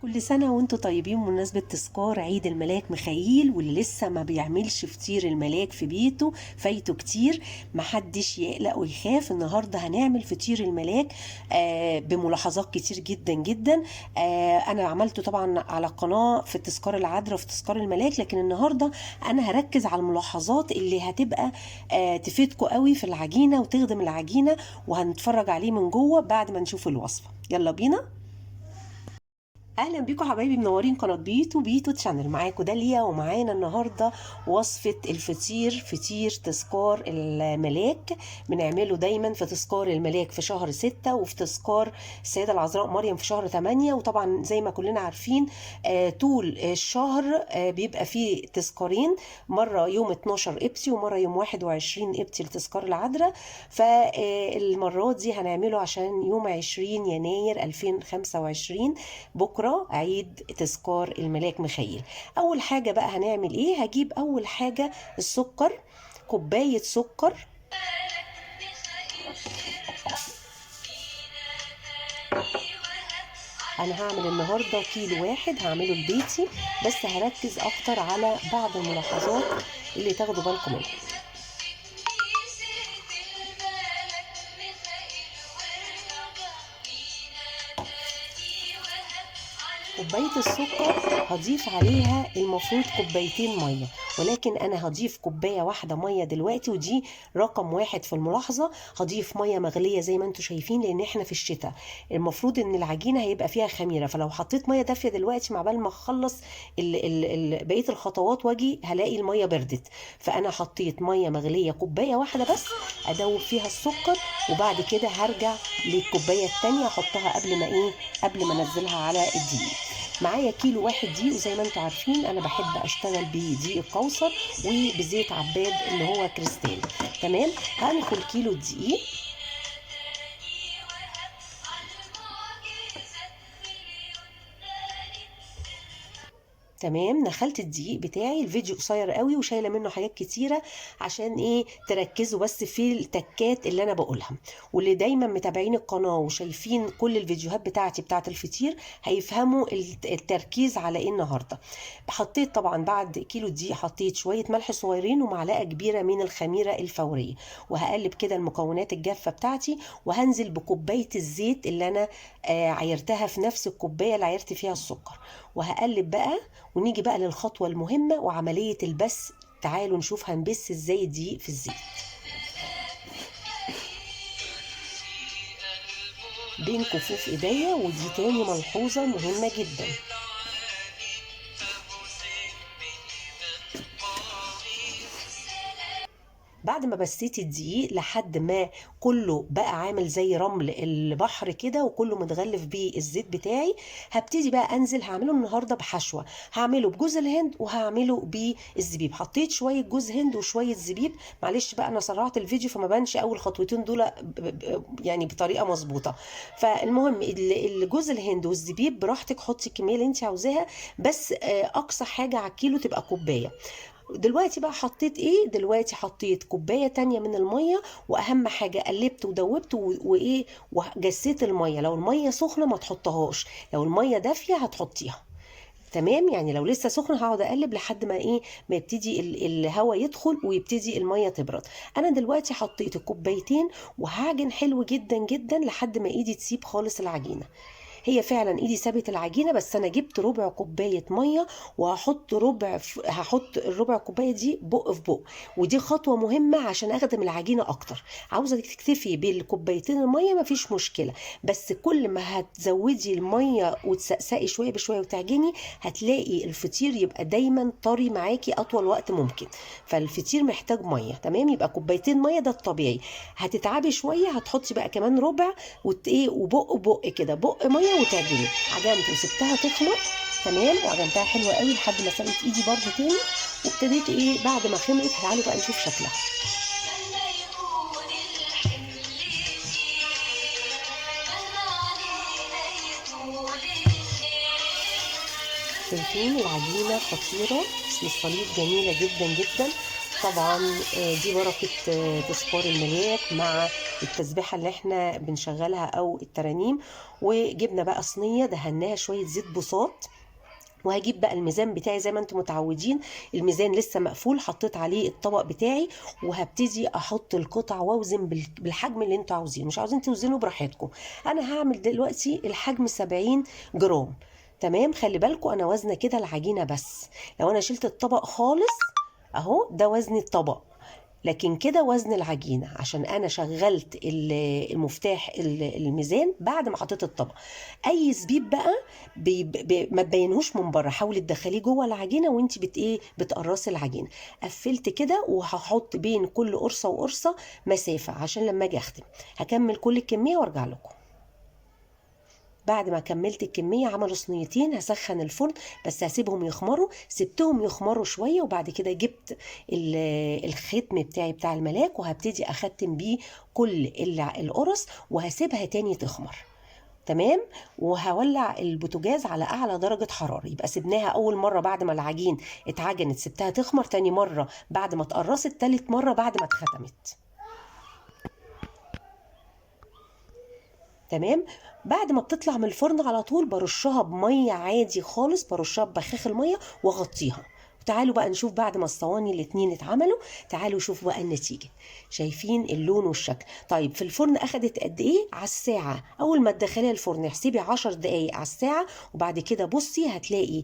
كل سنة وانتوا طيبين بمناسبة تذكار عيد الملاك ميخائيل. واللي لسه ما بيعملش فطير الملاك في بيته فايته كتير. محدش يقلق ويخاف، النهاردة هنعمل فطير الملاك بملاحظات كتير جدا جدا. انا عملته طبعا على القناة في تذكار العذراء وفي تذكار الملاك، لكن النهاردة انا هركز على الملاحظات اللي هتبقى تفيدكم قوي في العجينة وتخدم العجينة، وهنتفرج عليه من جوه بعد ما نشوف الوصفة. يلا بينا. اهلا بيكم حبايبي، منورين قناه بيتو تشانل. معاكم داليا، ومعانا النهارده وصفه الفطير، فطير تذكار الملاك. بنعمله دايما في تذكار الملاك في شهر 6، وفي تذكار السيده العذراء مريم في شهر 8. وطبعا زي ما كلنا عارفين طول الشهر بيبقى فيه تذكارين، مره يوم 12 ابتي ومره يوم 21 ابتي لتذكار العذراء. فالمرات دي هنعمله عشان يوم 20 يناير 2025، بكره عيد تذكار الملاك ميخائيل. اول حاجه بقى هنعمل ايه؟ هجيب اول حاجه السكر، كوبايه سكر. انا هعمل النهارده كيلو واحد، هعمله لبيتي، بس هركز اكتر على بعض الملاحظات اللي تاخدوا بالكم منها. كوباية السكر هضيف عليها المفروض كوبايتين مية، ولكن انا هضيف كوباية واحدة مية دلوقتي، ودي رقم واحد في الملاحظة. هضيف مية مغلية زي ما انتم شايفين، لان احنا في الشتاء المفروض ان العجينة هيبقى فيها خميرة، فلو حطيت مية دافية دلوقتي مع بال ما اخلص بقية الخطوات واجي هلاقي المية بردت. فانا حطيت مية مغلية كوباية واحدة بس ادوب فيها السكر، وبعد كده هرجع للكوباية التانية احطها قبل ما انزلها على الدقيق. معايا كيلو واحد دقيق، وزي ما انتم عارفين انا بحب اشتغل بدقيق كوثر وبزيت عباد اللي هو كريستال. تمام، هنخل كيلو دقيق. تمام، نخلت الدقيق بتاعي. الفيديو قصير قوي وشايله منه حاجات كتيره، عشان ايه؟ تركزوا بس في التكات اللي انا بقولها. واللي دايما متابعين القناه وشايفين كل الفيديوهات بتاعت الفطير هيفهموا التركيز على ايه النهارده. حطيت طبعا بعد كيلو دقيق حطيت شويه ملح صغيرين ومعلقه كبيره من الخميره الفوريه، وهقلب كده المكونات الجافه بتاعتي، وهنزل بكوبايه الزيت اللي انا عيرتها في نفس الكوبايه اللي عيرت فيها السكر، وهقلب بقى. ونيجي بقى للخطوة المهمة وعملية البس. تعالوا نشوف هنبس ازاي الدقيق في الزيت بين كفوف ايديا. ودي تاني ملحوظة مهمة جدا. بعد ما بسيت الدقيق لحد ما كله بقى عامل زي رمل البحر كده، وكله متغلف بيه الزيت بتاعي، هبتدي بقى انزل. هعمله النهارده بحشوه، هعمله بجوز الهند وهعمله بالزبيب. حطيت شويه جوز هند وشويه زبيب. معلش بقى انا سرعت الفيديو فما بانش اول خطوتين دول يعني بطريقه مظبوطه. فالمهم الجوز الهند والزبيب براحتك، حطي الكميه اللي انت عاوزاها، بس اقصى حاجه على الكيلو تبقى كوبايه. دلوقتي بقى حطيت ايه؟ دلوقتي حطيت كوبايه تانية من الميه، واهم حاجه قلبت ودوبت وايه، وجسيت الميه. لو الميه سخنه ما تحطهاش، لو الميه دافيه هتحطيها. تمام، يعني لو لسه سخنه هقعد اقلب لحد ما ايه، ما يبتدي الهواء يدخل ويبتدي الميه تبرد. انا دلوقتي حطيت الكوبايتين، وهعجن حلو جدا جدا لحد ما ايدي تسيب خالص العجينه. هي فعلا ايدي سابت العجينه، بس انا جبت ربع كوبايه ميه، وهحط هحط الربع كوبايه دي بق في بق. ودي خطوه مهمه عشان اخدم العجينه اكتر. عاوزه تكتفي بالكوبايتين الميه مفيش مشكله، بس كل ما هتزودي الميه وتسقسقي شويه بشويه وتعجني، هتلاقي الفطير يبقى دايما طري معاكي اطول وقت ممكن. فالفطير محتاج ميه. تمام، يبقى كوبايتين ميه ده الطبيعي. هتتعبي شويه هتحطي بقى كمان ربع، وبق بق كده، بق ميه وتعجني. عجنت وسبتها تخمر. تمام، وعجنتها حلوه قوي لحد ما سابت ايدي برده تاني، وابتديت ايه بعد ما خمرت. تعالوا بقى نشوف شكلها. شايفين العجينه خطيره، بسم الصليب، جميله جدا جدا. طبعا دي بركة تذكار الملاك مع التسبيحة اللي احنا بنشغلها او الترانيم. وجبنا بقى صينية دهناها شوية زيت بساط، وهجيب بقى الميزان بتاعي زي ما انتم متعودين. الميزان لسه مقفول، حطيت عليه الطبق بتاعي، وهبتدي احط القطع واوزن بالحجم اللي انتوا عاوزينه. مش عاوزين توزنوا براحتكم. انا هعمل دلوقتي الحجم 70 جرام. تمام، خلي بالكم انا وزنه كده العجينه بس. لو انا شلت الطبق خالص اهو ده وزن الطبق، لكن كده وزن العجينة عشان انا شغلت المفتاح الميزان بعد ما حطيت الطبق. اي زبيب بقى ما تبينهوش من بره، حاولي تدخليه جوه العجينة وانت بتقرصي العجينة. قفلت كده، وهحط بين كل قرصة وقرصة مسافة عشان لما اجي اختم هكمل كل الكمية وارجع لكم. بعد ما كملت الكمية عملوا صينيتين، هسخن الفرن بس هسيبهم يخمروا. سبتهم يخمروا شوية، وبعد كده جبت الختم بتاعي بتاع الملاك، وهبتدي اختم بيه كل القرص، وهسيبها تاني تخمر. تمام، وهولع البوتاجاز على اعلى درجة حرارة. يبقى سبناها اول مرة بعد ما العجين اتعجنت سبتها تخمر، تاني مرة بعد ما اتقرصت، تالت مرة بعد ما اتختمت. تمام. بعد ما بتطلع من الفرن على طول برشها بميه عادي خالص، برشها ببخاخ الميه واغطيها. تعالوا بقى نشوف بعد ما الصواني الاتنين اتعملوا. تعالوا شوفوا بقى النتيجة. شايفين اللون والشكل؟ طيب في الفرن اخدت قد ايه؟ على الساعة. اول ما تدخليها الفرن احسبي 10 دقايق على الساعة، وبعد كده بصي هتلاقي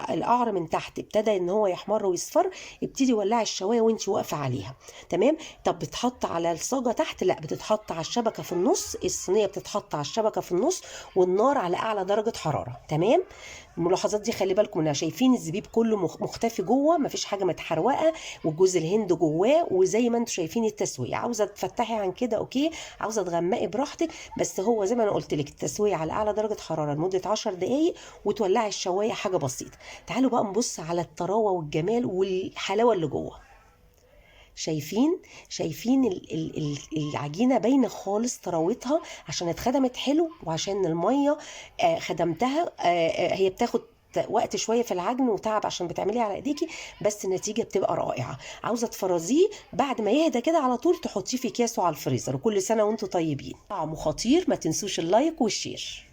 القعر من تحت ابتدى ان هو يحمر ويصفر. ابتدي ولعي الشواية وانت واقفة عليها. تمام. طب بتحط على الصاجة تحت؟ لا، بتتحط على الشبكة في النص. الصينية بتتحط على الشبكة في النص، والنار على اعلى درجة حرارة. تمام. الملاحظات دي خلي بالكم منها. شايفين الزبيب كله مختفي جوه، مفيش حاجه متحروقه، وجوز الهند جواه. وزي ما انتم شايفين التسويه، عاوزه تفتحي عن كده اوكي، عاوزه تغمقي براحتك، بس هو زي ما انا قلت لك التسويه على اعلى درجه حراره لمده 10 دقائق، وتولعي الشوايه حاجه بسيطه. تعالوا بقى نبص على الطراوه والجمال والحلاوه اللي جوه. شايفين العجينه باينه خالص طراوتها، عشان اتخدمت حلو وعشان الميه خدمتها. هي بتاخد وقت شويه في العجن وتعب عشان بتعمليه على ايديكي، بس النتيجه بتبقى رائعه. عاوزه تفرزيه بعد ما يهدى كده على طول تحطيه في اكياسه على الفريزر. وكل سنه وانتم طيبين. طعمه خطير، ما تنسوش اللايك والشير.